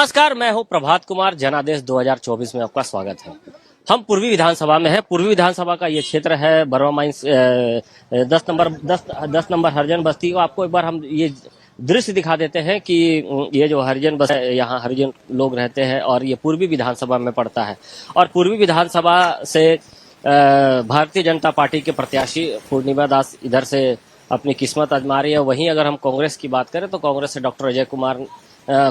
नमस्कार, मैं हूं प्रभात कुमार। जनादेश 2024 में आपका स्वागत है। हम पूर्वी विधानसभा में हैं। पूर्वी विधानसभा का ये क्षेत्र है बरवा माइंस 10 नंबर हरिजन बस्ती को आपको एक बार हम ये दृश्य दिखा देते हैं कि ये जो हरिजन बस है, यहाँ हरिजन लोग रहते हैं और ये पूर्वी विधानसभा में पड़ता है। और पूर्वी विधानसभा से भारतीय जनता पार्टी के प्रत्याशी पूर्णिमा दास इधर से अपनी किस्मत आजमा रही है। वहीं अगर हम कांग्रेस की बात करें तो कांग्रेस से डॉक्टर अजय कुमार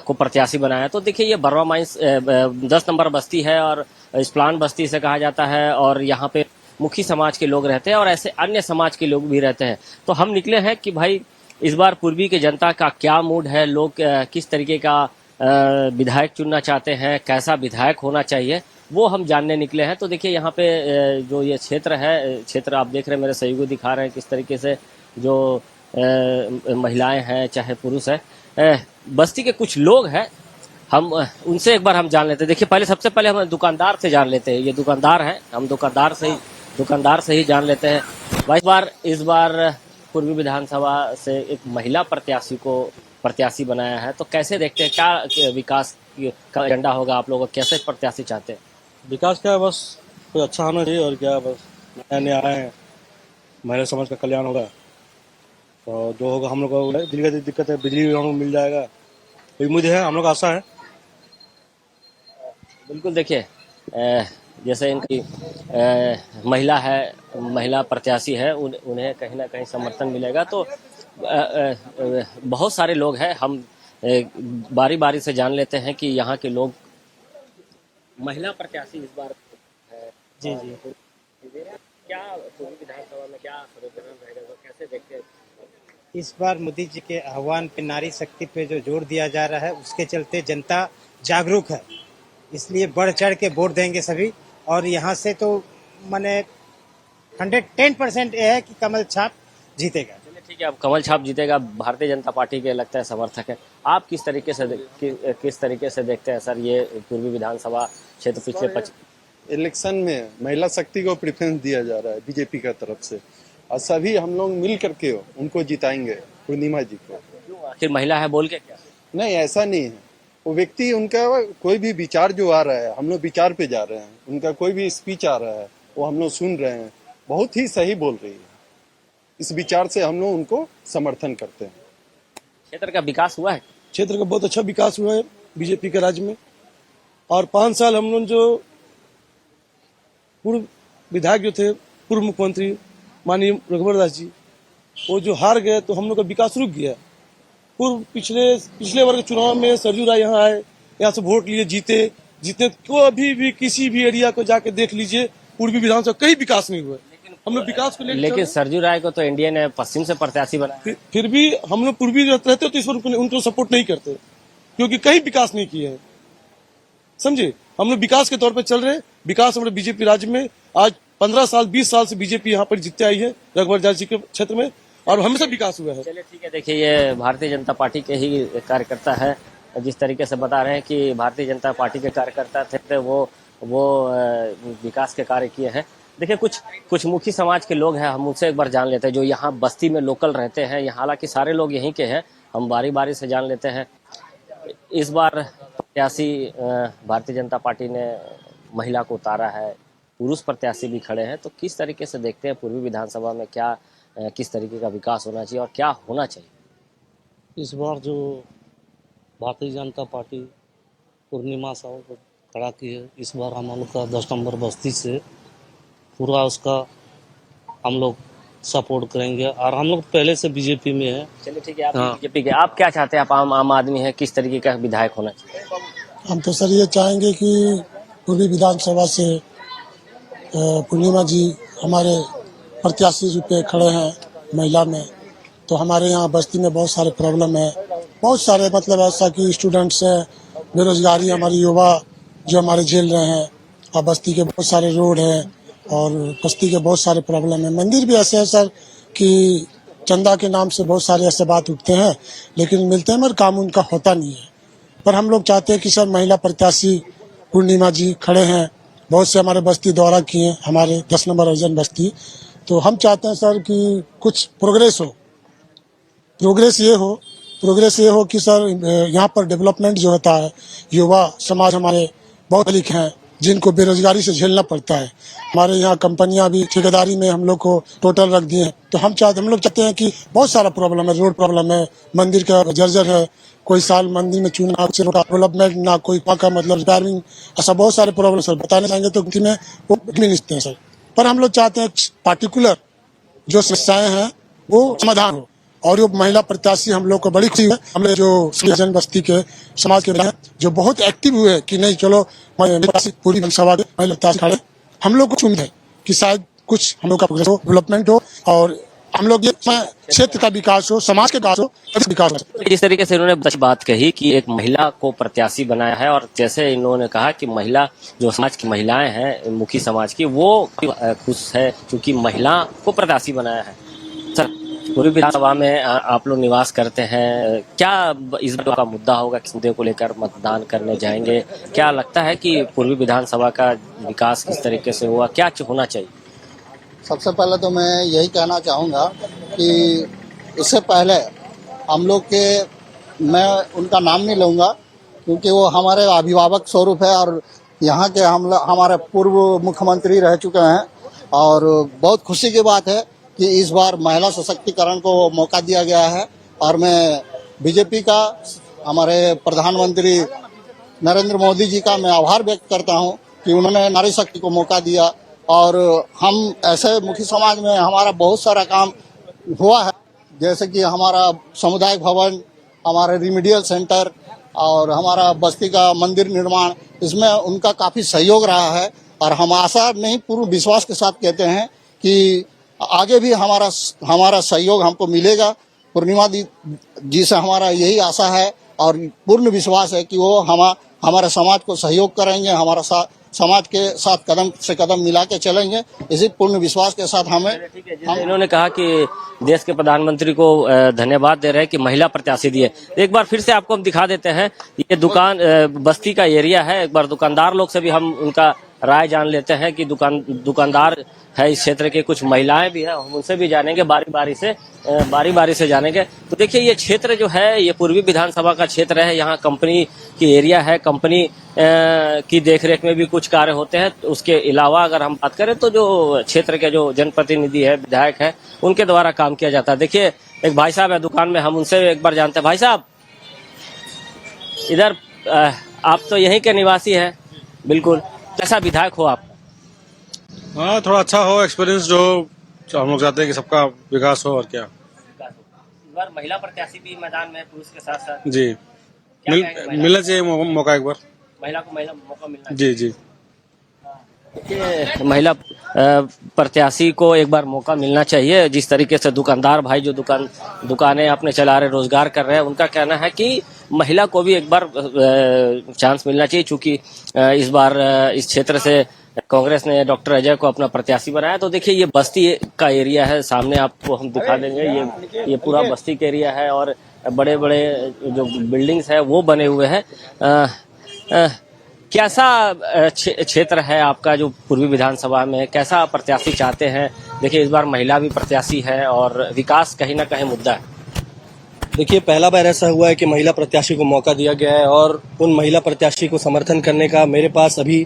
को प्रत्याशी बनाया। तो देखिए ये बरवा माइंस 10 नंबर बस्ती है और इस्प्लान बस्ती से कहा जाता है और यहाँ पे मुखी समाज के लोग रहते हैं और ऐसे अन्य समाज के लोग भी रहते हैं। तो हम निकले हैं कि भाई इस बार पूर्वी की जनता का क्या मूड है, लोग किस तरीके का विधायक चुनना चाहते हैं, कैसा विधायक होना चाहिए, वो हम जानने निकले हैं। तो देखिए यहाँ पे जो ये क्षेत्र है, क्षेत्र आप देख रहे हैं, मेरे सहयोगी दिखा रहे हैं किस तरीके से जो महिलाएं हैं चाहे पुरुष है, बस्ती के कुछ लोग हैं, हम उनसे एक बार हम जान लेते हैं। देखिए पहले सबसे पहले हम दुकानदार से जान लेते हैं। ये दुकानदार हैं, हम दुकानदार से ही जान लेते हैं। भाई इस बार पूर्वी विधानसभा से एक महिला प्रत्याशी को प्रत्याशी बनाया है, तो कैसे देखते हैं, क्या विकास का एजेंडा होगा आप लोगों को, कैसे प्रत्याशी चाहते हैं? विकास क्या है, बस कोई अच्छा होना चाहिए और क्या, बस नया नया आए हैं, महिला समाज का कल्याण होगा। तो जो होगा हम लोग को दिल्ली का दिक्कत है, बिजली भी हम लोग मिल जाएगा, तो उम्मीद है, हम लोग आशा है। बिल्कुल देखिए जैसे इनकी महिला है, महिला प्रत्याशी है, उन्हें कहीं ना कहीं समर्थन मिलेगा। तो बहुत सारे लोग हैं, हम बारी बारी से जान लेते हैं कि यहाँ के लोग महिला प्रत्याशी इस बार जी जी क्या पूर्वी विधानसभा में क्या समीकरण रहेगा, तो कैसे देखते हैं? इस बार मोदी जी के आह्वान पे, नारी शक्ति पे जो जोर दिया जा रहा है, उसके चलते जनता जागरूक है, इसलिए बढ़ चढ़ के वोट देंगे सभी। और यहाँ से तो मैंने 110% ये है कि कमल छाप जीतेगा। चलिए ठीक है, अब कमल छाप जीतेगा, भारतीय जनता पार्टी के लगता है समर्थक है। आप किस तरीके से देखते हैं सर ये पूर्वी विधानसभा क्षेत्र पिछले इलेक्शन में महिला शक्ति को प्रेफरेंस दिया जा रहा है बीजेपी का तरफ से, और सभी हम लोग मिल करके उनको जिताएंगे, पूर्णिमा जी को। आखिर महिला है बोल के क्या? नहीं, ऐसा नहीं है, वो व्यक्ति, उनका कोई भी विचार जो आ रहा है, हम लोग विचार पे जा रहे हैं, उनका कोई भी स्पीच आ रहा है वो हम लोग सुन रहे हैं, बहुत ही सही बोल रही है, इस विचार से हम लोग उनको समर्थन करते हैं। क्षेत्र का विकास हुआ है? क्षेत्र का बहुत अच्छा विकास हुआ है बीजेपी के राज्य में। और 5 साल हम लोग जो पूर्व विधायक जो थे, पूर्व मुख्यमंत्री माननीय रघुवर दास जी, वो जो हार गए तो हम लोग का विकास रुक गया। पूर्व पिछले वर्ग चुनाव में सरजू राय यहाँ आए, यहाँ से वोट लिए, जीते तो अभी भी किसी भी एरिया को जाके देख लीजिए, पूर्वी विधानसभा कहीं विकास नहीं हुआ। हम लोग विकास को लेकिन सरजू राय को तो एनडीए ने पश्चिम से प्रत्याशी बनाया, फिर भी हम लोग पूर्वी रहते तो इस पर उनको सपोर्ट नहीं करते, क्योंकि कहीं विकास नहीं किए हैं, समझे। हम लोग विकास के तौर पर चल रहे, विकास हमारे बीजेपी राज्य में आज 15 साल 20 साल से बीजेपी यहाँ पर जीतते आई है रघुवर दास जी के क्षेत्र में, और हमेशा विकास हुआ है। चलिए ठीक है, देखिए ये भारतीय जनता पार्टी के ही कार्यकर्ता है, जिस तरीके से बता रहे हैं कि भारतीय जनता पार्टी के कार्यकर्ता थे, वो विकास के कार्य किए हैं। देखिए कुछ मुखी समाज के लोग हैं, हम उनसे एक बार जान लेते हैं, जो यहाँ बस्ती में लोकल रहते हैं। यहाँ हालांकि सारे लोग यहीं के हैं, हम बारी बारी से जान लेते हैं। इस बार प्रत्याशी भारतीय जनता पार्टी ने महिला को उतारा है, पुरुष प्रत्याशी भी खड़े हैं, तो किस तरीके से देखते हैं पूर्वी विधानसभा में क्या किस तरीके का विकास होना चाहिए और क्या होना चाहिए? इस बार जो भारतीय जनता पार्टी पूर्णिमा साहब को खड़ा की है, इस बार हम लोग का 10 नंबर बस्ती से पूरा उसका हम लोग सपोर्ट करेंगे, और हम लोग पहले से बीजेपी में है। चलिए ठीक है, आप बीजेपी के, आप क्या चाहते हैं? आप आम आदमी हैं, किस तरीके का विधायक होना चाहिए? हम तो सर ये चाहेंगे कि पूर्वी विधानसभा से पूर्णिमा जी हमारे प्रत्याशी रूप में खड़े हैं महिला में। तो हमारे यहाँ बस्ती में बहुत सारे प्रॉब्लम है, बहुत सारे मतलब ऐसा कि स्टूडेंट्स है, बेरोजगारी हमारे युवा जो हमारे झेल रहे हैं, और बस्ती के बहुत सारे रोड है और बस्ती के बहुत सारे प्रॉब्लम है। मंदिर भी ऐसे है सर कि चंदा के नाम से बहुत सारे ऐसे बात उठते हैं, लेकिन मिलते हैं मगर काम उनका होता नहीं है। पर हम लोग चाहते हैं कि सर महिला प्रत्याशी पूर्णिमा जी खड़े हैं, बहुत से हमारे बस्ती दौरा किए, हमारे 10 नंबर हरिजन बस्ती। तो हम चाहते हैं सर कि कुछ प्रोग्रेस हो। प्रोग्रेस ये हो प्रोग्रेस ये हो कि सर यहाँ पर डेवलपमेंट जो होता है, युवा समाज हमारे बहुत अधिक हैं जिनको बेरोजगारी से झेलना पड़ता है। हमारे यहाँ कंपनियां भी ठेकेदारी में हम लोग को टोटल रख दिए हैं। तो हम लोग चाहते हैं कि बहुत सारा प्रॉब्लम है, रोड प्रॉब्लम है, मंदिर का जर्जर है, कोई साल मंदिर में चूना डेवलपमेंट ना कोई का मतलब रिपेयरिंग, ऐसा बहुत सारे प्रॉब्लम सर बताने जाएंगे तो में वो मिलते हैं सर। पर हम लोग चाहते हैं पार्टिकुलर जो समस्याएं हैं वो समाधान हो। और वो महिला प्रत्याशी हम लोग को बड़ी खुशी है, हमने जो जन बस्ती के समाज के हैं जो बहुत एक्टिव हुए कि नहीं चलो पूरी विधानसभा के महिला प्रत्याशी खड़े, हम लोग को उम्मीद है कि शायद कुछ हम लोग का डेवलपमेंट हो और हम लोग ये क्षेत्र का विकास हो, समाज के विकास हो, विकास हो। जिस तरीके से इन्होंने बात कही कि एक महिला को प्रत्याशी बनाया है और जैसे इन्होंने कहा कि महिला जो समाज की महिलाएं हैं मुखी समाज की वो खुश है क्योंकि महिला को प्रत्याशी बनाया है। सर पूर्वी विधानसभा में आप लोग निवास करते हैं, क्या इस बार का मुद्दा होगा, किस मुद्दे को लेकर मतदान करने जाएंगे? क्या लगता है कि पूर्वी विधानसभा का विकास किस तरीके से हुआ, क्या होना चाहिए? सबसे पहले तो मैं यही कहना चाहूँगा कि इससे पहले हम लोग के, मैं उनका नाम नहीं लूँगा क्योंकि वो हमारे अभिभावक स्वरूप है और यहाँ के हमारे पूर्व मुख्यमंत्री रह चुके हैं और बहुत खुशी की बात है कि इस बार महिला सशक्तिकरण को मौका दिया गया है। और मैं बीजेपी का, हमारे प्रधानमंत्री नरेंद्र मोदी जी का मैं आभार व्यक्त करता हूं कि उन्होंने नारी शक्ति को मौका दिया। और हम ऐसे मुखी समाज में हमारा बहुत सारा काम हुआ है, जैसे कि हमारा सामुदायिक भवन, हमारे रिमीडियल सेंटर और हमारा बस्ती का मंदिर निर्माण, इसमें उनका काफ़ी सहयोग रहा है। और हम आशा नहीं पूर्ण विश्वास के साथ कहते हैं कि आगे भी हमारा सहयोग हमको मिलेगा। पूर्णिमा जी से हमारा यही आशा है और पूर्ण विश्वास है कि वो हमारे समाज को सहयोग करेंगे, हमारा समाज के साथ कदम से कदम मिला के चलेंगे। इसी पूर्ण विश्वास के साथ इन्होंने कहा कि देश के प्रधानमंत्री को धन्यवाद दे रहे हैं कि महिला प्रत्याशी दिए। एक बार फिर से आपको हम दिखा देते हैं, ये दुकान बस्ती का एरिया है। एक बार दुकानदार लोग से भी हम उनका राय जान लेते हैं कि दुकानदार है इस क्षेत्र के, कुछ महिलाएं भी हैं, हम उनसे भी जानेंगे बारी बारी से जानेंगे। तो देखिए ये क्षेत्र जो है ये पूर्वी विधानसभा का क्षेत्र है, यहाँ कंपनी की एरिया है, कंपनी की देखरेख में भी कुछ कार्य होते हैं। तो उसके अलावा अगर हम बात करें तो जो क्षेत्र के जो जनप्रतिनिधि है, विधायक है, उनके द्वारा काम किया जाता है। देखिए एक भाई साहब है दुकान में, हम उनसे एक बार जानते हैं। भाई साहब इधर आप तो यहीं के निवासी हैं, बिल्कुल, कैसा विधायक हो आप? हाँ, थोड़ा अच्छा हो, एक्सपीरियंस जो हम लोग चाहते हैं कि सबका विकास हो। और क्या इस बार महिला प्रत्याशी भी मैदान में पुरुष के साथ साथ जी मिलना चाहिए मौका, एक बार महिला को मौका मिलना जी जी चाहिए। महिला प्रत्याशी को एक बार मौका मिलना चाहिए। जिस तरीके से दुकानदार भाई जो दुकानें अपने चला रहे, रोजगार कर रहे हैं, उनका कहना है कि महिला को भी एक बार चांस मिलना चाहिए। चूंकि इस बार इस क्षेत्र से कांग्रेस ने डॉक्टर अजय को अपना प्रत्याशी बनाया। तो देखिए ये बस्ती का एरिया है, सामने आपको हम दिखा देंगे। ये पूरा बस्ती का एरिया है और बड़े बड़े जो बिल्डिंग्स है वो बने हुए हैं। कैसा क्षेत्र है आपका जो पूर्वी विधानसभा में, कैसा प्रत्याशी चाहते हैं? देखिए इस बार महिला भी प्रत्याशी है और विकास कहीं ना कहीं मुद्दा है। देखिए पहला बार ऐसा हुआ है कि महिला प्रत्याशी को मौका दिया गया है और उन महिला प्रत्याशी को समर्थन करने का मेरे पास अभी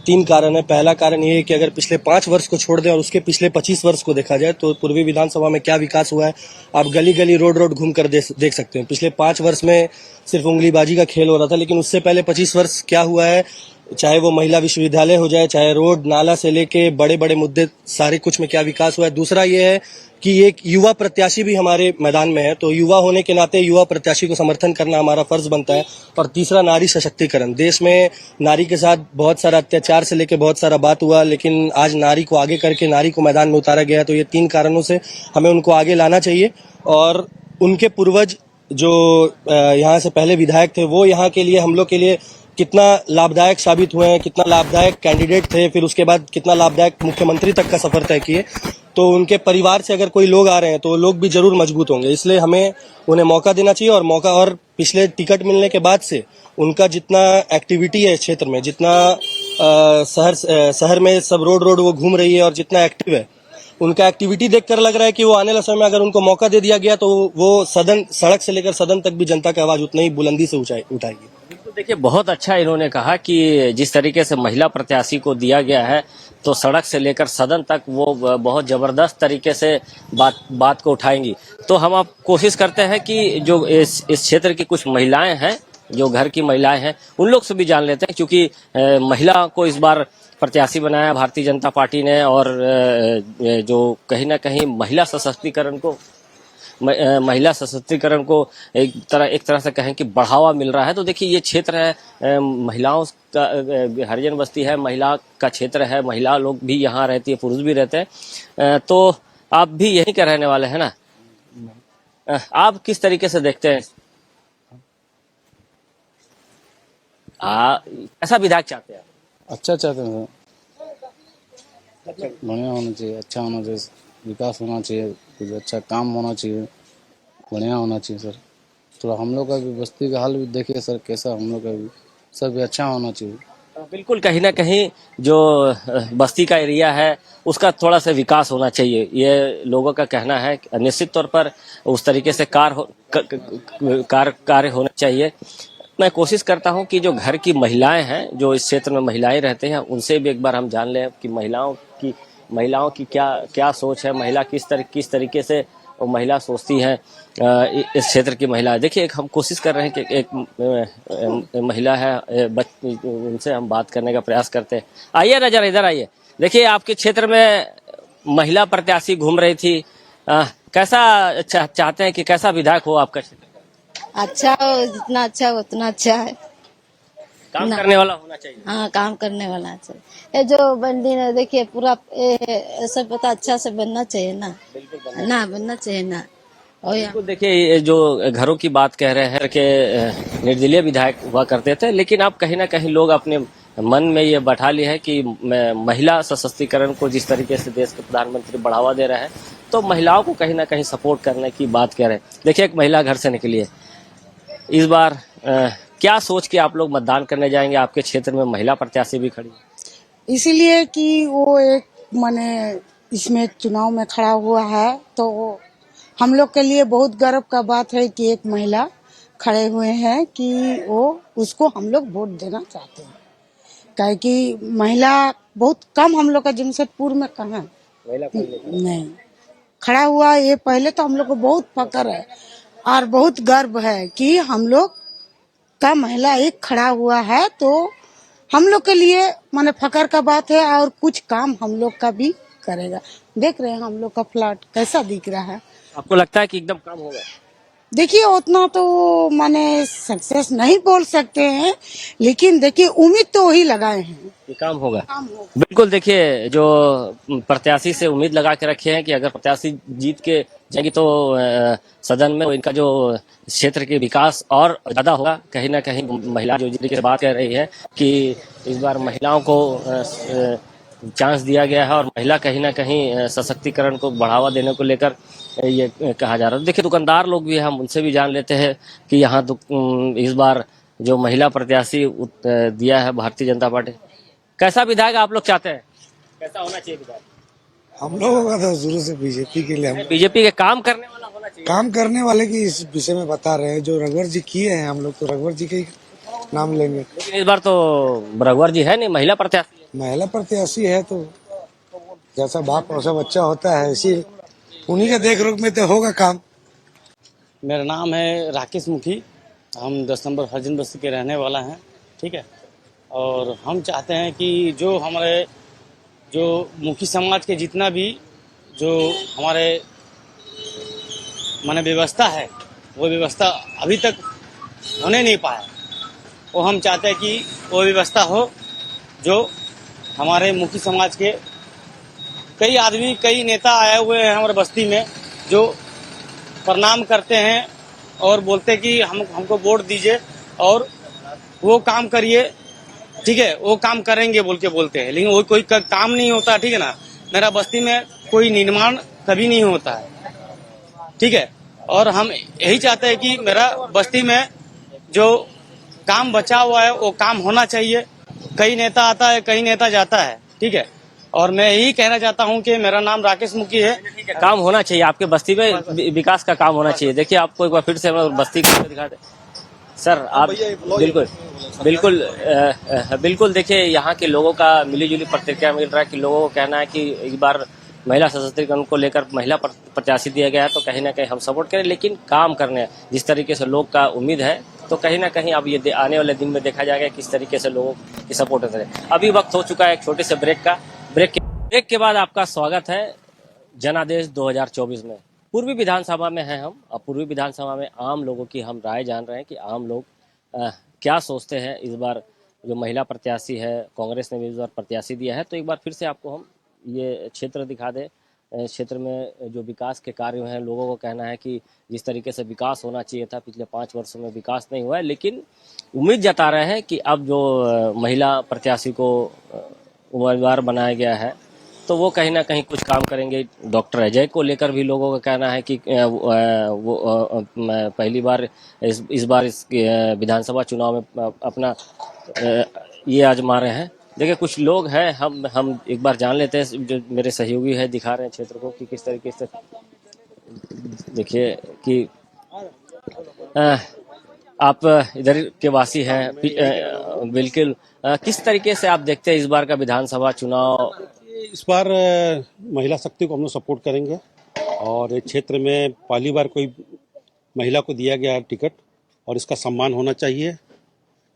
3 कारण है। पहला कारण ये है कि अगर पिछले 5 वर्ष को छोड़ दें और उसके पिछले 25 वर्ष को देखा जाए तो पूर्वी विधानसभा में क्या विकास हुआ है आप गली गली रोड घूम कर देख सकते हैं। पिछले 5 वर्ष में सिर्फ उंगलीबाजी का खेल हो रहा था, लेकिन उससे पहले 25 वर्ष क्या हुआ है, चाहे वो महिला विश्वविद्यालय हो जाए, चाहे रोड नाला से लेके बड़े बड़े मुद्दे सारे कुछ में क्या विकास हुआ है। दूसरा ये है कि एक युवा प्रत्याशी भी हमारे मैदान में है, तो युवा होने के नाते युवा प्रत्याशी को समर्थन करना हमारा फर्ज बनता है। और तीसरा नारी सशक्तिकरण। देश में नारी के साथ बहुत सारा अत्याचार से लेके बहुत सारा बात हुआ, लेकिन आज नारी को आगे करके नारी को मैदान में उतारा गया। तो ये 3 कारणों से हमें उनको आगे लाना चाहिए। और उनके पूर्वज जो यहाँ से पहले विधायक थे वो यहाँ के लिए, हम लोग के लिए कितना लाभदायक साबित हुए हैं, कितना लाभदायक कैंडिडेट थे, फिर उसके बाद कितना लाभदायक मुख्यमंत्री तक का सफर तय किए। तो उनके परिवार से अगर कोई लोग आ रहे हैं तो वो लोग भी जरूर मजबूत होंगे, इसलिए हमें उन्हें मौका देना चाहिए। और पिछले टिकट मिलने के बाद से उनका जितना एक्टिविटी है क्षेत्र में, जितना शहर में सब रोड वो घूम रही है और जितना एक्टिव है, उनका एक्टिविटी देखकर लग रहा है कि वो आने वाले समय में अगर उनको मौका दे दिया गया तो वो सदन, सड़क से लेकर सदन तक भी जनता की आवाज उतनी ही बुलंदी से उठाएगी। बिल्कुल, देखिए बहुत अच्छा इन्होंने कहा कि जिस तरीके से महिला प्रत्याशी को दिया गया है तो सड़क से लेकर सदन तक वो बहुत जबरदस्त तरीके से बात को उठाएंगी। तो हम अब कोशिश करते हैं कि जो इस क्षेत्र की कुछ महिलाएं हैं, जो घर की महिलाएं हैं, उन लोग से भी जान लेते हैं, क्योंकि महिला को इस बार प्रत्याशी बनाया भारतीय जनता पार्टी ने, और जो कहीं ना कहीं महिला सशक्तिकरण को एक तरह से कहें कि बढ़ावा मिल रहा है। तो देखिए ये क्षेत्र है महिलाओं का, हरिजन बस्ती है, महिला का क्षेत्र है, महिला लोग भी यहाँ रहती है, पुरुष भी रहते हैं। तो आप भी यहीं के रहने वाले हैं ना? आप किस तरीके से देखते हैं? ऐसा विधायक चाहते हैं? अच्छा चाहते हैं, बढ़िया होना चाहिए, अच्छा होना चाहिए, विकास होना चाहिए, कुछ अच्छा काम होना चाहिए, बढ़िया होना चाहिए सर। थोड़ा हम लोग का भी बस्ती का हाल भी देखिए सर, कैसा हम लोग का भी सब भी अच्छा होना चाहिए। बिल्कुल, कहीं ना कहीं जो बस्ती का एरिया है उसका थोड़ा सा विकास होना चाहिए, ये लोगों का कहना है। निश्चित तौर पर उस तरीके से कार्य होना चाहिए। मैं कोशिश करता हूं कि जो घर की महिलाएं हैं, जो इस क्षेत्र में महिलाएं रहते हैं, उनसे भी एक बार हम जान लें कि महिलाओं की क्या सोच है, महिला किस तरीके से वो महिला सोचती है, इस क्षेत्र की महिला। देखिए हम कोशिश कर रहे हैं कि एक महिला है, उनसे हम बात करने का प्रयास करते हैं। आइए ना जरा इधर आइए। देखिए आपके क्षेत्र में महिला प्रत्याशी घूम रही थी, कैसा चाहते हैं कि कैसा विधायक हो आपका क्षेत्र? अच्छा हो, जितना अच्छा हो उतना अच्छा है। काम करने वाला होना चाहिए। हाँ, काम करने वाला चाहिए। ये जो बंदी ने देखिए पूरा सब पता अच्छा से बनना चाहिए ना, बनना चाहिए ना। और बिल्कुल, देखिए जो घरों की बात कह रहे हैं कि निर्दलीय विधायक हुआ करते थे, लेकिन अब कहीं ना कहीं लोग अपने मन में ये बैठा लिए है कि महिला सशक्तिकरण को जिस तरीके से देश के प्रधानमंत्री बढ़ावा दे रहे हैं, तो महिलाओं को कहीं ना कहीं सपोर्ट करने की बात कह रहे हैं। देखिए एक महिला घर से निकली है, इस बार क्या सोच के आप लोग मतदान करने जाएंगे? आपके क्षेत्र में महिला प्रत्याशी भी खड़ी है। इसीलिए कि वो एक माने इसमें चुनाव में खड़ा हुआ है, तो हम लोग के लिए बहुत गर्व का बात है कि एक महिला खड़े हुए हैं कि वो उसको हम लोग वोट देना चाहते हैं। काहे कि महिला बहुत कम हम लोग का जमशेदपुर में कहाँ नहीं खड़ा हुआ। ये पहले तो हम लोग को बहुत फक्र है और बहुत गर्व है कि हम लोग का महिला एक खड़ा हुआ है, तो हम लोग के लिए माने फकर का बात है। और कुछ काम हम लोग का भी करेगा। देख रहे हैं हम लोग का फ्लैट कैसा दिख रहा है। आपको लगता है कि एकदम काम होगा? देखिए उतना तो माने सक्सेस नहीं बोल सकते हैं, लेकिन देखिए उम्मीद तो वही लगाए हैं कि काम होगा। बिल्कुल, देखिए जो प्रत्याशी से उम्मीद लगा के रखे हैं कि अगर प्रत्याशी जीत के जाएगी तो सदन में इनका जो क्षेत्र के विकास और ज्यादा होगा। कहीं ना कहीं महिला जो जिस बात कह रही है कि इस बार महिलाओं को चांस दिया गया है और महिला कहीं ना कहीं सशक्तिकरण को बढ़ावा देने को लेकर ये कहा जा रहा है। देखिए दुकानदार लोग भी हैं, हम उनसे भी जान लेते हैं कि यहाँ इस बार जो महिला प्रत्याशी दिया है भारतीय जनता पार्टी, कैसा विधायक आप लोग चाहते हैं? कैसा होना चाहिए विधायक? हम लोगों का तो शुरू से बीजेपी के लिए, बीजेपी के काम करने वाला होना चाहिए। काम करने वाले की इस विषय में बता रहे हैं। जो रघुवर जी किए हैं, हम लोग तो रघुवर जी के ही नाम लेंगे। लेकिन इस बार तो रघुवर जी है नहीं, महिला प्रत्याशी। महिला प्रत्याशी है तो जैसा बाप और सब अच्छा होता है, इसी उन्हीं के देख रेख में तो होगा काम। मेरा नाम है राकेश मुखी, हम 10 नंबर हरिजन बस्ती के रहने वाला हैं, ठीक है। और हम चाहते हैं कि जो हमारे जो मुखी समाज के जितना भी जो हमारे माने व्यवस्था है, वो व्यवस्था अभी तक होने नहीं पाया। वो हम चाहते हैं कि वो व्यवस्था हो जो हमारे मुखी समाज के कई आदमी, कई नेता आए हुए हैं हमारे बस्ती में, जो प्रणाम करते हैं और बोलते हैं कि हमको वोट दीजिए और वो काम करिए, ठीक है, वो काम करेंगे बोल के बोलते हैं, लेकिन वो कोई काम नहीं होता, ठीक है ना। मेरा बस्ती में कोई निर्माण कभी नहीं होता है, ठीक है। और हम यही चाहते हैं कि मेरा बस्ती में जो काम बचा हुआ है वो काम होना चाहिए। कई नेता आता है, कई नेता जाता है, ठीक है। और मैं यही कहना चाहता हूं कि मेरा नाम राकेश मुखी है। काम होना चाहिए आपके बस्ती में, विकास का काम होना चाहिए। देखिए आपको एक बार फिर से हम लोग बस्ती को दिखा दे सर। आप बिल्कुल बिल्कुल बिल्कुल देखिए यहाँ के लोगों का मिलीजुली प्रतिक्रिया मिल रहा है कि लोगों को कहना है कि इस बार महिला सशक्तिकरण को लेकर महिला प्रत्याशी दिया गया है, तो कहीं ना कहीं हम सपोर्ट करें, लेकिन काम करने जिस तरीके से लोग का उम्मीद है, तो कहीं ना कहीं अब ये आने वाले दिन में देखा जाएगा किस तरीके से लोगों की सपोर्ट करें। अभी वक्त हो चुका है एक छोटे से ब्रेक का। ब्रेक के बाद आपका स्वागत है जनादेश 2024 में। पूर्वी विधानसभा में हैं हम, और पूर्वी विधानसभा में आम लोगों की हम राय जान रहे हैं कि आम लोग क्या सोचते हैं। इस बार जो महिला प्रत्याशी है, कांग्रेस ने भी इस बार प्रत्याशी दिया है, तो एक बार फिर से आपको हम ये क्षेत्र दिखा दे। क्षेत्र में जो विकास के कार्य हैं, लोगों को कहना है कि जिस तरीके से विकास होना चाहिए था पिछले 5 वर्षों में विकास नहीं हुआ है, लेकिन उम्मीद जता रहे हैं कि अब जो महिला प्रत्याशी को उम्मीदवार बनाया गया है, तो वो कहीं ना कहीं कुछ काम करेंगे। डॉक्टर अजय को लेकर भी लोगों का कहना है कि वो पहली बार इस बार इस विधानसभा चुनाव में अपना ये आजमा रहे हैं। देखिए कुछ लोग हैं, हम एक बार जान लेते हैं, जो मेरे सहयोगी है दिखा रहे हैं क्षेत्र को कि किस तरीके से। देखिए कि आप इधर के वासी हैं, बिल्कुल किस तरीके से आप देखते हैं इस बार का विधानसभा चुनाव? इस बार महिला शक्ति को हम लोग सपोर्ट करेंगे, और इस क्षेत्र में पहली बार कोई महिला को दिया गया है टिकट, और इसका सम्मान होना चाहिए।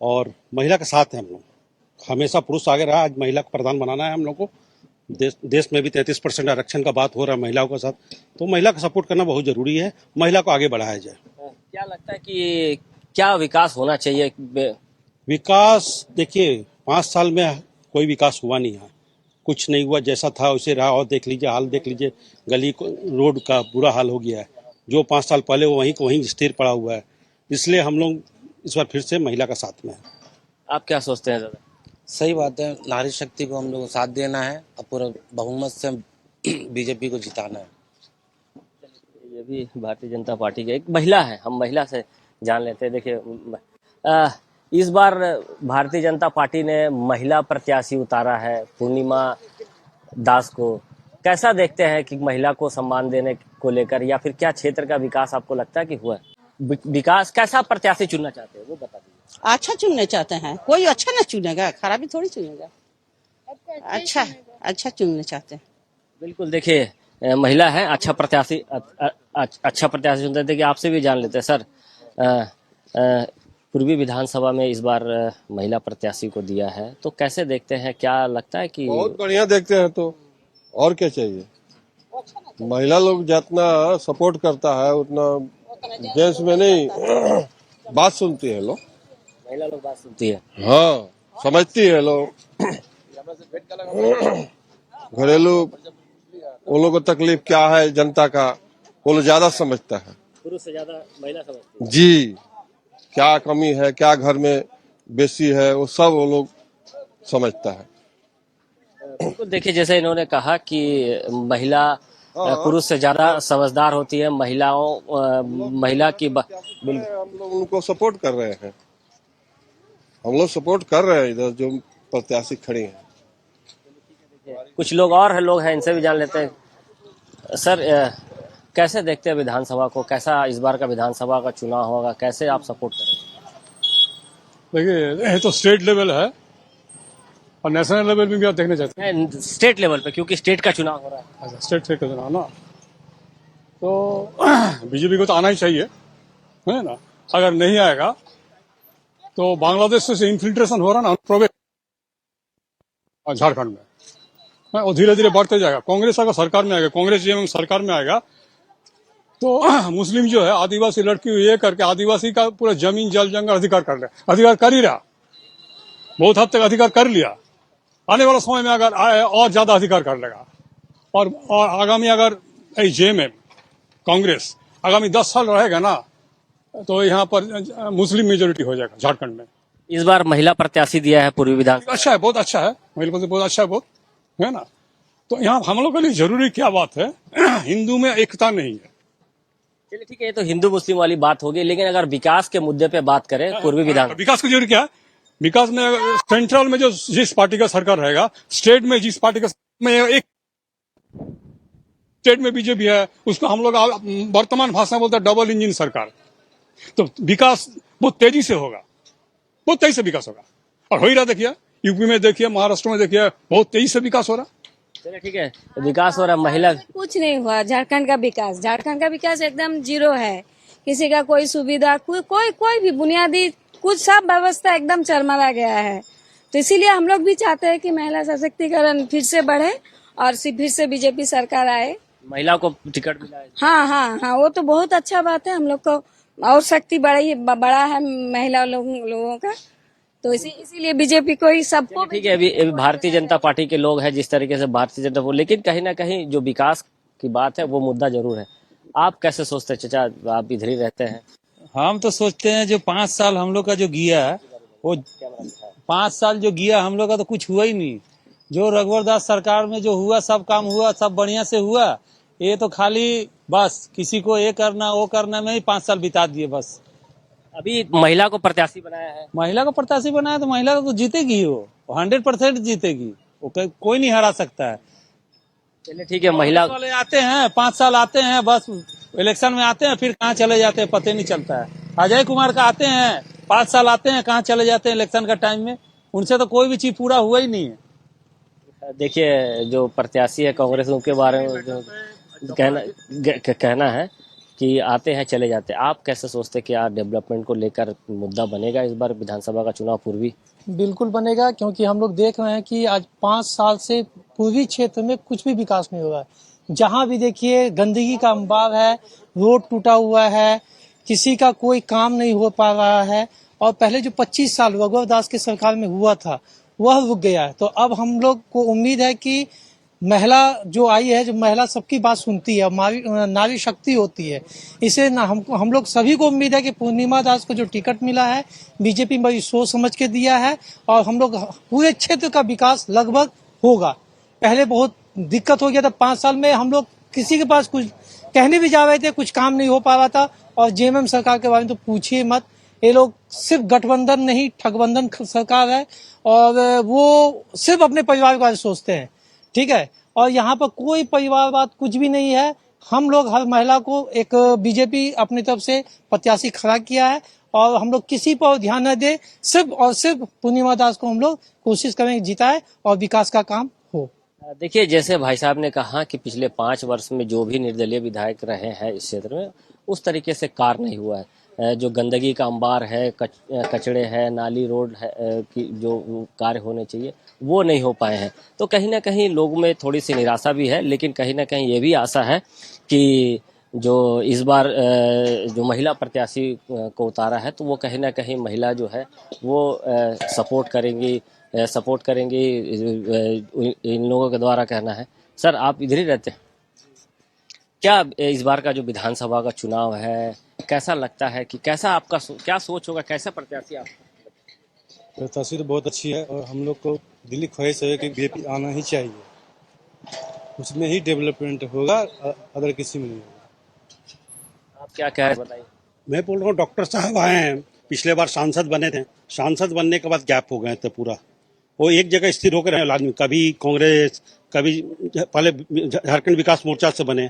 और महिला के साथ है हम लोग, हमेशा पुरुष आगे रहा, आज महिला को प्रधान बनाना है हम लोग को। देश में भी 33% आरक्षण का बात हो रहा है महिलाओं के साथ, तो महिला का सपोर्ट करना बहुत जरूरी है, महिला को आगे बढ़ाया जाए। क्या लगता है कि क्या विकास होना चाहिए? विकास देखिए 5 साल में कोई विकास हुआ नहीं है, कुछ नहीं हुआ, जैसा था वैसे रहा। और देख लीजिए हाल, देख लीजिए गली रोड का बुरा हाल हो गया है, जो 5 साल पहले वो वहीं स्थिर पड़ा हुआ है। इसलिए हम लोग इस बार फिर से महिला का साथ में है। आप क्या सोचते हैं दादा? सही बात है, नारी शक्ति को हम लोग को साथ देना है और पूरा बहुमत से बीजेपी को जिताना है। ये भी भारतीय जनता पार्टी की एक महिला है, हम महिला से जान लेते हैं। देखिए इस बार भारतीय जनता पार्टी ने महिला प्रत्याशी उतारा है, पूर्णिमा दास को। कैसा देखते हैं कि महिला को सम्मान देने को लेकर, या फिर क्या क्षेत्र का विकास आपको लगता है कि हुआ है? विकास कैसा प्रत्याशी चुनना चाहते हैं वो बता दीजिए। अच्छा चुनने चाहते हैं, कोई अच्छा ना चुनेगा, खराबी थोड़ी चुनेगा, अच्छा चुनने चाहते हैं। बिल्कुल देखिए महिला है, अच्छा प्रत्याशी चुनते थे। कि आपसे भी जान लेते हैं सर, पूर्वी विधानसभा में इस बार महिला प्रत्याशी को दिया है, तो कैसे देखते हैं? क्या लगता है कि बहुत बढ़िया देखते हैं, तो और क्या चाहिए। महिला लोग जितना सपोर्ट करता है उतना जेंट्स में नहीं बात सुनती है लोग, महिला लोग बात सुनती है, हाँ समझती है लोग। घरेलू वो लोग को तकलीफ क्या है जनता का, वो लोग ज्यादा समझता है, पुरुष से ज्यादा महिला समझती है। जी, क्या कमी है, क्या घर में बेसी है, वो सब वो लोग समझता है। बिल्कुल देखिए जैसे इन्होंने कहा कि महिला पुरुष से ज्यादा समझदार होती है। महिला की हम लोग उनको सपोर्ट कर रहे हैं, हम लोग सपोर्ट कर रहे हैं इधर जो प्रत्याशी खड़े हैं। कुछ लोग और लोग हैं, इनसे भी जान लेते हैं। सर कैसे देखते हैं विधानसभा को? कैसा इस बार का विधानसभा का चुनाव होगा, कैसे आप सपोर्ट करेंगे? देखिए ये तो स्टेट लेवल है, और नेशनल लेवल में भी आप देखना चाहते हैं। स्टेट लेवल पे, क्योंकि स्टेट का चुनाव हो रहा है। हैं, स्टेट का चुनाव ना, तो बीजेपी को तो आना ही चाहिए, है ना। अगर नहीं आएगा तो बांग्लादेश से इन्फिल्ट्रेशन हो रहा ना प्रवेश झारखंड में, और धीरे धीरे बढ़ते जाएगा। कांग्रेस अगर सरकार में आएगा, कांग्रेस जेएमएम सरकार में आएगा, तो मुस्लिम जो है आदिवासी लड़की ये करके आदिवासी का पूरा जमीन जल जंगल अधिकार कर ले, अधिकार कर ही रहा, बहुत हद तक अधिकार कर लिया। आने वाला समय में अगर आए और ज्यादा अधिकार कर लेगा। और आगामी अगर जेएमएम कांग्रेस आगामी 10 साल रहेगा ना, तो यहाँ पर मुस्लिम मेजोरिटी हो जाएगा झारखंड में। इस बार महिला प्रत्याशी दिया है पूर्वी विधानसभा, अच्छा है, बहुत अच्छा है, महिला बहुत अच्छा है, बहुत है ना। तो यहाँ हम लोग के लिए जरूरी क्या बात है, हिंदू में एकता नहीं है। चलिए ठीक है, ये तो हिंदू मुस्लिम वाली बात होगी, लेकिन अगर विकास के मुद्दे पे बात करें पूर्वी विधान, विकास की जरूरी क्या है? विकास में सेंट्रल में जो जिस पार्टी का सरकार रहेगा, स्टेट में जिस पार्टी का में एक स्टेट में बीजेपी है, उसको हम लोग वर्तमान भाषा में बोलते हैं डबल इंजन सरकार। तो विकास बहुत तेजी से होगा, बहुत तेजी से विकास होगा, और हो ही रहा। देखिए यूपी में, देखिए महाराष्ट्र में, देखिए बहुत तेजी से विकास हो रहा। चलिए ठीक है, विकास हो रहा। महिला कुछ नहीं हुआ। झारखंड का विकास एकदम जीरो है। किसी का कोई सुविधा, कोई भी बुनियादी कुछ सब व्यवस्था एकदम चरमरा गया है। तो इसीलिए हम लोग भी चाहते हैं कि महिला सशक्तिकरण फिर से बढ़े और फिर से बीजेपी सरकार आए। महिला को टिकट मिला है। हाँ, वो तो बहुत अच्छा बात है। हम लोग को और शक्ति बड़ा है महिला लोगों का, तो इसीलिए बीजेपी को ही सबको। ठीक है, अभी भारतीय जनता पार्टी के लोग हैं जिस तरीके से भारतीय जनता, लेकिन कहीं ना कहीं जो विकास की बात है वो मुद्दा जरूर है। आप कैसे सोचते हैं चाचा, आप इधर ही रहते हैं? हम तो सोचते हैं जो 5 साल हम लोग का जो गया, वो 5 साल जो गया हम लोग का तो कुछ हुआ ही नहीं। जो रघुवर दास सरकार में जो हुआ, सब काम हुआ, सब बढ़िया से हुआ। ये तो खाली बस किसी को ये करना वो करना में ही 5 साल बिता दिए बस। अभी महिला को प्रत्याशी बनाया है। महिला को प्रत्याशी बनाया तो महिला तो जीतेगी, वो 100% जीतेगी, वो कोई नहीं हरा सकता है। चलिए ठीक है, महिला वाले आते हैं 5 साल आते हैं, बस इलेक्शन में आते हैं, फिर कहाँ चले जाते हैं पता नहीं चलता है। अजय कुमार का आते हैं 5 साल आते हैं, कहाँ चले जाते हैं इलेक्शन का टाइम में, उनसे तो कोई भी चीज पूरा हुआ ही नहीं है। देखिए जो प्रत्याशी है कांग्रेस, उनके बारे में जो कहना है कि आते हैं चले जाते हैं। आप कैसे सोचते हैं कि यार डेवलपमेंट को लेकर मुद्दा बनेगा इस बार विधानसभा का चुनाव पूर्वी? बिल्कुल बनेगा, क्योंकि हम लोग देख रहे हैं कि आज 5 साल से पूर्वी क्षेत्र में कुछ भी विकास नहीं हो रहा है। जहां भी देखिए गंदगी का अंबार है, रोड टूटा हुआ है, किसी का कोई काम नहीं हो पा रहा है। और पहले जो 25 साल रघुवर दास की सरकार में हुआ था वह रुक गया है। तो अब हम लोग को उम्मीद है कि महिला जो आई है, जो महिला सबकी बात सुनती है, नारी शक्ति होती है, इसे ना हम लोग सभी को उम्मीद है कि पूर्णिमा दास को जो टिकट मिला है बीजेपी बड़ी सोच समझ के दिया है, और हम लोग पूरे क्षेत्र का विकास लगभग होगा। पहले बहुत दिक्कत हो गया था 5 साल में, हम लोग किसी के पास कुछ कहने भी जा रहे थे, कुछ काम नहीं हो पा रहा था। और जेएमएम सरकार के बारे में तो पूछिए मत, ये लोग सिर्फ गठबंधन नहीं ठगबंधन सरकार है, और वो सिर्फ अपने परिवार के बारे में सोचते हैं, ठीक है। और यहाँ पर कोई परिवारवाद कुछ भी नहीं है। हम लोग हर महिला को एक बीजेपी अपनी तरफ से प्रत्याशी खड़ा किया है, और हम लोग किसी पर ध्यान न दे, सिर्फ और सिर्फ पूर्णिमा दास को हम लोग कोशिश करेंगे जिताए और विकास का काम हो। देखिए जैसे भाई साहब ने कहा कि पिछले 5 वर्ष में जो भी निर्दलीय विधायक रहे हैं इस क्षेत्र में, उस तरीके से कार्य नहीं हुआ है। जो गंदगी का अंबार है, कचड़े है, नाली रोड है कि जो कार्य होने चाहिए वो नहीं हो पाए हैं। तो कहीं ना कहीं लोगों में थोड़ी सी निराशा भी है, लेकिन कहीं ना कहीं ये भी आशा है कि जो इस बार जो महिला प्रत्याशी को उतारा है, तो वो कहीं ना कहीं महिला जो है वो सपोर्ट करेंगी इन लोगों के द्वारा कहना है। सर आप इधर ही रहते हैं, क्या इस बार का जो विधानसभा का चुनाव है कैसा लगता है कि कैसा आपका क्या सोच होगा, कैसा प्रत्याशी आप? प्रत्याशी तो बहुत अच्छी है, और हम लोग को दिल्ली ख्वाहिश है कि बीजेपी आना ही चाहिए, उसमें ही डेवलपमेंट होगा, अदर किसी में नहीं होगा। आप क्या कह रहे हैं बताइए? मैं बोल रहा हूँ डॉक्टर साहब आए हैं, पिछले बार सांसद बने थे, सांसद बनने के बाद गैप हो गए थे पूरा, वो एक जगह स्थिर होकर रहे आदमी, कभी कांग्रेस, कभी पहले झारखंड विकास मोर्चा से बने,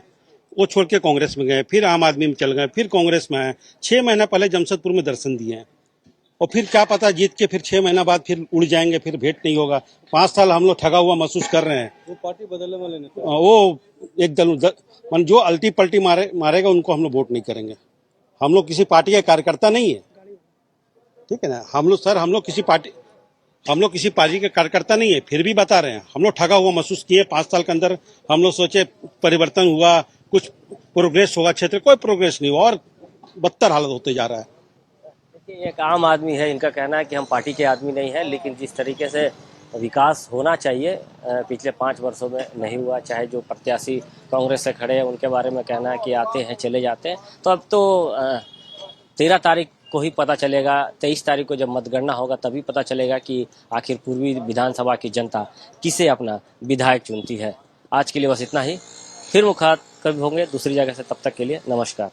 वो छोड़ के कांग्रेस में गए, फिर आम आदमी में चल गए, फिर कांग्रेस में आए। 6 महीना पहले जमशेदपुर में दर्शन दिए हैं, और फिर क्या पता जीत के फिर 6 महीना बाद फिर उड़ जाएंगे, फिर भेंट नहीं होगा। 5 साल हम लोग ठगा हुआ महसूस कर रहे हैं। वो पार्टी बदलने वाले नहीं, वो एक दल जो अल्टी पल्टी मारेगा उनको हम लोग वोट नहीं करेंगे। हम लोग किसी पार्टी का कार्यकर्ता नहीं है, ठीक है ना। हम लोग किसी पार्टी के कार्यकर्ता नहीं है, फिर भी बता रहे हैं हम लोग ठगा हुआ महसूस किए। 5 साल के अंदर हम लोग सोचे परिवर्तन हुआ, कुछ प्रोग्रेस होगा क्षेत्र, कोई प्रोग्रेस नहीं हुआ, और बदतर हालत होते जा रहा है। देखिए एक आम आदमी है, इनका कहना है कि हम पार्टी के आदमी नहीं है, लेकिन जिस तरीके से विकास होना चाहिए पिछले 5 वर्षों में नहीं हुआ। चाहे जो प्रत्याशी कांग्रेस से खड़े हैं उनके बारे में कहना है कि आते हैं चले जाते हैं। तो अब तो 13 तारीख को ही पता चलेगा, 23 तारीख को जब मतगणना होगा तभी पता चलेगा कि आखिर पूर्वी विधानसभा की जनता किसे अपना विधायक चुनती है। आज के लिए बस इतना ही, फिर मुलाकात कभी होंगे दूसरी जगह से, तब तक के लिए नमस्कार।